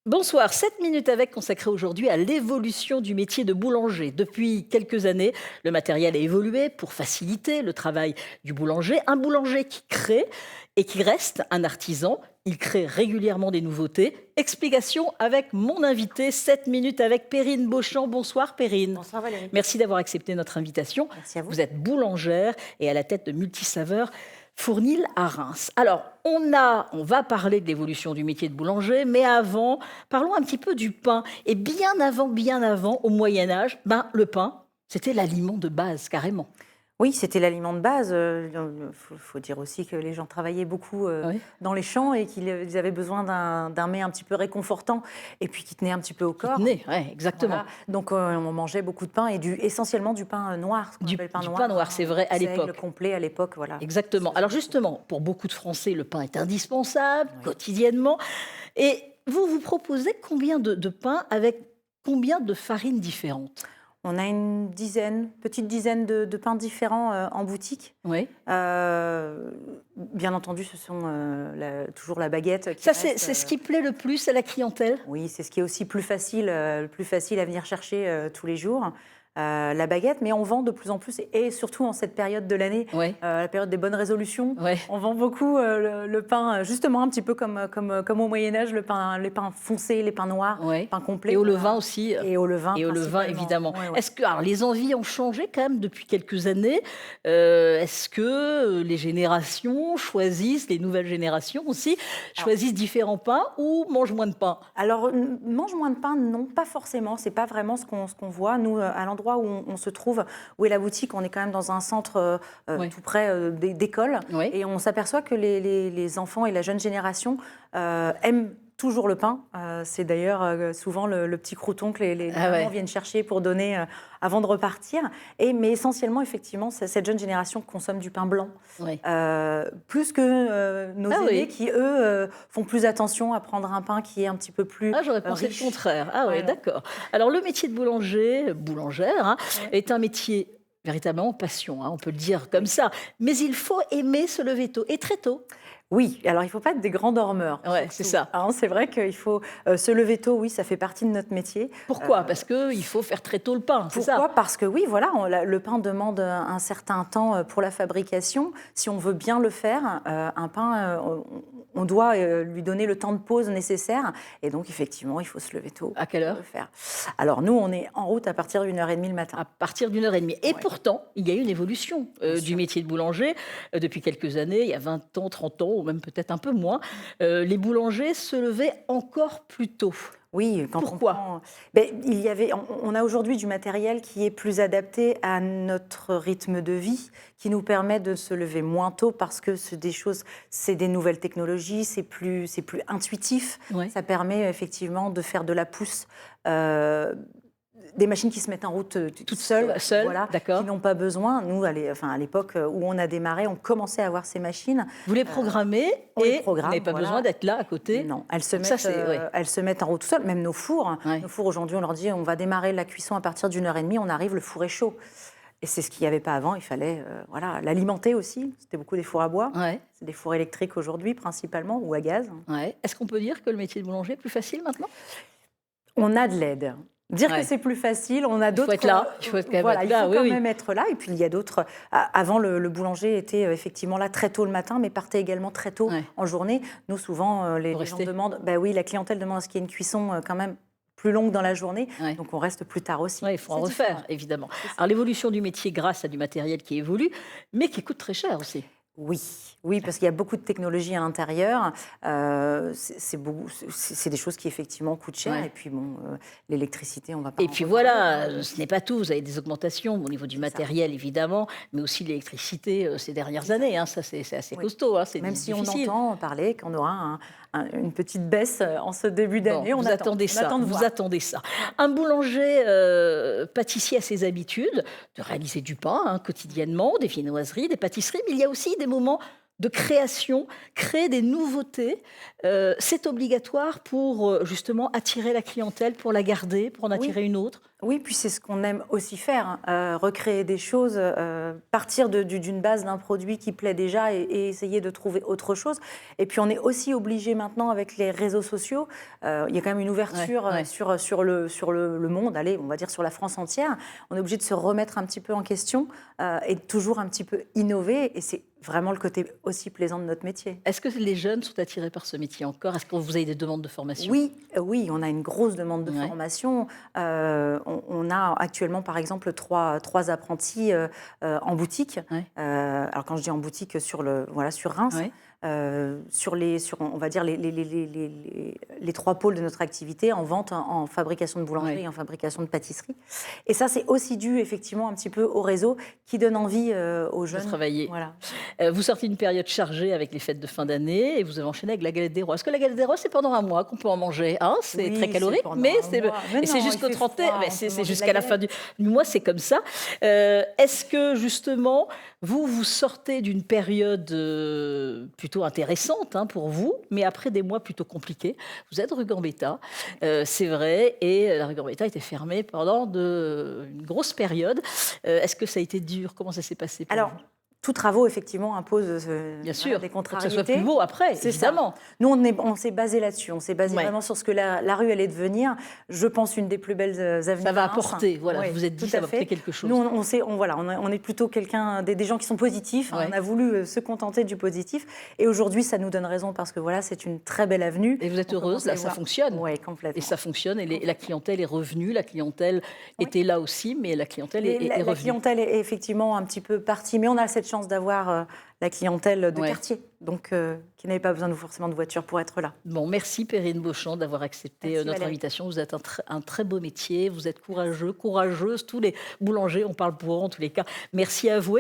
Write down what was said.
Bonsoir, 7 minutes avec consacrée aujourd'hui à l'évolution du métier de boulanger. Depuis quelques années, le matériel a évolué pour faciliter le travail du boulanger. Un boulanger qui crée et qui reste un artisan. Il crée régulièrement des nouveautés. Explication avec mon invité, 7 minutes avec Perrine Beauchamp. Bonsoir Perrine. Bonsoir Valérie. Merci d'avoir accepté notre invitation. Merci à vous. Vous êtes boulangère et à la tête de Multisaveurs Fournil à Reims. Alors, on va parler de l'évolution du métier de boulanger, mais avant, parlons un petit peu du pain. Et bien avant, au Moyen-Âge, le pain, c'était l'aliment de base, carrément. Oui, c'était l'aliment de base. Faut dire aussi que les gens travaillaient beaucoup Oui. dans les champs et qu'ils avaient besoin d'un mets un petit peu réconfortant et puis qui tenait un petit peu au corps. Ouais, exactement. Voilà. Donc on mangeait beaucoup de pain et essentiellement du pain noir, ce qu'on appelle pain Du noir. pain noir, c'est vrai, à Seigle l'époque. complet à l'époque, voilà. Exactement. Alors justement, pour beaucoup de Français, le pain est indispensable, quotidiennement. Et vous proposez combien de pains avec combien de farines différentes? On a une petite dizaine de pains différents en boutique. Oui. Bien entendu, ce sont toujours la baguette qui Ça, reste, c'est ce qui plaît le plus à la clientèle? Oui, c'est ce qui est aussi plus facile à venir chercher tous les jours. La baguette, mais on vend de plus en plus, et surtout en cette période de l'année, Oui. la période des bonnes résolutions, Ouais. on vend beaucoup le pain, justement un petit peu comme au Moyen-Âge, les pains foncés, les pains noirs, Ouais. pains complets. Et au voilà. levain aussi. Et au levain, Et au levain, principalement. évidemment. Ouais, ouais. Est-ce que alors, les envies ont changé quand même depuis quelques années? Est-ce que les générations choisissent, les nouvelles générations aussi, choisissent différents pains ou mangent moins de pain? Alors, mange moins de pain, non, pas forcément. C'est pas vraiment ce qu'on voit. Nous, à l'endroit où on se trouve, où est la boutique, on est quand même dans un centre Ouais. tout près d'école. Oui. Et on s'aperçoit que les enfants et la jeune génération aiment toujours le pain. C'est d'ailleurs souvent le petit crouton que les Ah mamans ouais. viennent chercher pour donner avant de repartir. Mais essentiellement, effectivement, cette jeune génération consomme du pain blanc. Oui. Plus que nos Ah aînés oui. qui, eux, font plus attention à prendre un pain qui est un petit peu plus Ah, j'aurais pensé riche. le contraire. Ah Ouais, oui, non. d'accord. Alors, le métier de boulanger, boulangère, Ouais. est un métier véritablement passion, on peut le dire comme ça. Mais il faut aimer se lever tôt, et très tôt. Oui, alors il ne faut pas être des grands dormeurs. Ouais, surtout. c'est ça. Hein, c'est vrai qu'il faut se lever tôt, oui, ça fait partie de notre métier. Pourquoi? Parce qu'il faut faire très tôt le pain, c'est ça? Pourquoi? Parce que oui, voilà, le pain demande un certain temps pour la fabrication. Si on veut bien le faire, un pain, on doit lui donner le temps de pause nécessaire. Et donc, effectivement, il faut se lever tôt À quelle pour heure? le faire. Alors, nous, on est en route à partir d'1h30 le matin. À partir d'1h30. Et Ouais. pourtant, il y a eu une évolution du sûr. métier de boulanger depuis quelques années, il y a 20 ans, 30 ans, ou même peut-être un peu moins. Les boulangers se levaient encore plus tôt. Oui, quand Pourquoi? on prend... on a aujourd'hui du matériel qui est plus adapté à notre rythme de vie, qui nous permet de se lever moins tôt parce que c'est des nouvelles technologies, c'est plus intuitif. Ouais. Ça permet effectivement de faire de la pousse. Des machines qui se mettent en route toutes seules, voilà, d'accord. qui n'ont pas besoin. Nous, à l'époque où on a démarré, on commençait à avoir ces machines. Vous les programmez on les et programme, vous n'avez pas voilà. besoin d'être là à côté. Non, elles se Donc ça, mettent en route tout seules, même nos fours. Ouais. Nos fours, aujourd'hui, on leur dit on va démarrer la cuisson à partir d'1h30, on arrive, le four est chaud. Et c'est ce qu'il n'y avait pas avant, il fallait l'alimenter aussi. C'était beaucoup des fours à bois. Ouais, C'est des fours électriques aujourd'hui, principalement, ou à gaz. ouais. Est-ce qu'on peut dire que le métier de boulanger est plus facile maintenant? On a de l'aide. Dire Ouais. que c'est plus facile, on a Il faut d'autres... être là, il faut quand même voilà, être il là, faut oui, quand oui. même être là. Et puis, il y a d'autres... Avant, le boulanger était effectivement là très tôt le matin, mais partait également très tôt Ouais. en journée. Nous, souvent, les gens rester. demandent... oui, la clientèle demande à ce qu'il y ait une cuisson quand même plus longue dans la journée. Ouais. Donc, on reste plus tard aussi. Ouais, il faut en C'est refaire, différent. évidemment. C'est ça. Alors, l'évolution du métier grâce à du matériel qui évolue, mais qui coûte très cher aussi. Oui, parce qu'il y a beaucoup de technologies à l'intérieur. C'est des choses qui effectivement coûtent cher. Ouais. Et puis bon, l'électricité, on va pas. Et en puis reparler. voilà, ce n'est pas tout. Vous avez des augmentations au niveau du matériel, évidemment, mais aussi l'électricité ces dernières années. Ça, c'est assez Oui. costaud. C'est Même si difficile. on entend parler qu'on aura une petite baisse en ce début d'année, Bon, on vous attend. attendez On ça. attend de Vous voir. attendez ça. Un boulanger pâtissier a ses habitudes de réaliser du pain quotidiennement, des viennoiseries, des pâtisseries, mais il y a aussi des moments de création, créer des nouveautés, c'est obligatoire pour justement attirer la clientèle, pour la garder, pour en Oui. attirer une autre? Oui, puis c'est ce qu'on aime aussi faire, hein, recréer des choses, partir d'une base d'un produit qui plaît déjà et essayer de trouver autre chose. Et puis on est aussi obligé maintenant avec les réseaux sociaux, il y a quand même une ouverture Ouais. sur le monde, allez, on va dire sur la France entière. On est obligé de se remettre un petit peu en question et de toujours un petit peu innover. Et c'est vraiment le côté aussi plaisant de notre métier. Est-ce que les jeunes sont attirés par ce métier encore? Est-ce que vous avez des demandes de formation? Oui, oui, on a une grosse demande de Ouais. formation. On a actuellement, par exemple, trois apprentis en boutique. Ouais. Alors, quand je dis en boutique, sur Reims, Ouais. on va dire, les trois pôles de notre activité, en vente, en fabrication de boulangerie Ouais. et en fabrication de pâtisserie. Et ça, c'est aussi dû, effectivement, un petit peu au réseau qui donne envie aux De jeunes. travailler. Voilà. Vous sortez d'une période chargée avec les fêtes de fin d'année et vous avez enchaîné avec la galette des rois. Est-ce que la galette des rois, c'est pendant un mois qu'on peut en manger, hein? C'est Oui, très c'est calorique, pendant mais un c'est mois. Mais et c'est non, jusqu'au il fait 31, froid, mais on peut c'est manger de la jusqu'à la fin galette. du mois, c'est comme ça. Est-ce que justement, vous sortez d'une période plutôt intéressante, hein, pour vous, mais après des mois plutôt compliqués? Vous êtes rue Gambetta, c'est vrai, et la rue Gambetta était fermée pendant une grosse période. Est-ce que ça a été dur? Comment ça s'est passé pour Alors, vous? tout travaux, effectivement, impose Bien voilà, sûr, des faut que ça contrariétés. soit plus beau après, C'est ça. évidemment. Nous, on s'est basé là-dessus. On s'est basé Ouais. vraiment sur ce que la rue allait devenir. Je pense une des plus belles avenues Ça va à Reims. apporter, voilà, Oui, vous vous êtes dit, tout ça à va apporter fait. quelque chose. Nous, on est plutôt des gens qui sont positifs. Ouais. On a voulu se contenter du positif. Et aujourd'hui, ça nous donne raison parce que voilà, c'est une très belle avenue. Et vous êtes On heureuse, commence à là, y ça voir. fonctionne. Oui, Et complètement. ça fonctionne, et la clientèle est revenue, la clientèle était là aussi, mais la clientèle est La revenue. clientèle est effectivement un petit peu partie, mais on a cette chance d'avoir la clientèle de Ouais. quartier, donc qui n'avait pas besoin forcément de voiture pour être là. Bon, merci Perrine Beauchamp d'avoir accepté Merci, notre Valérie. invitation. Vous êtes un très beau métier, vous êtes courageux, courageuse, tous les boulangers, on parle pour eux en tous les cas. Merci à vous.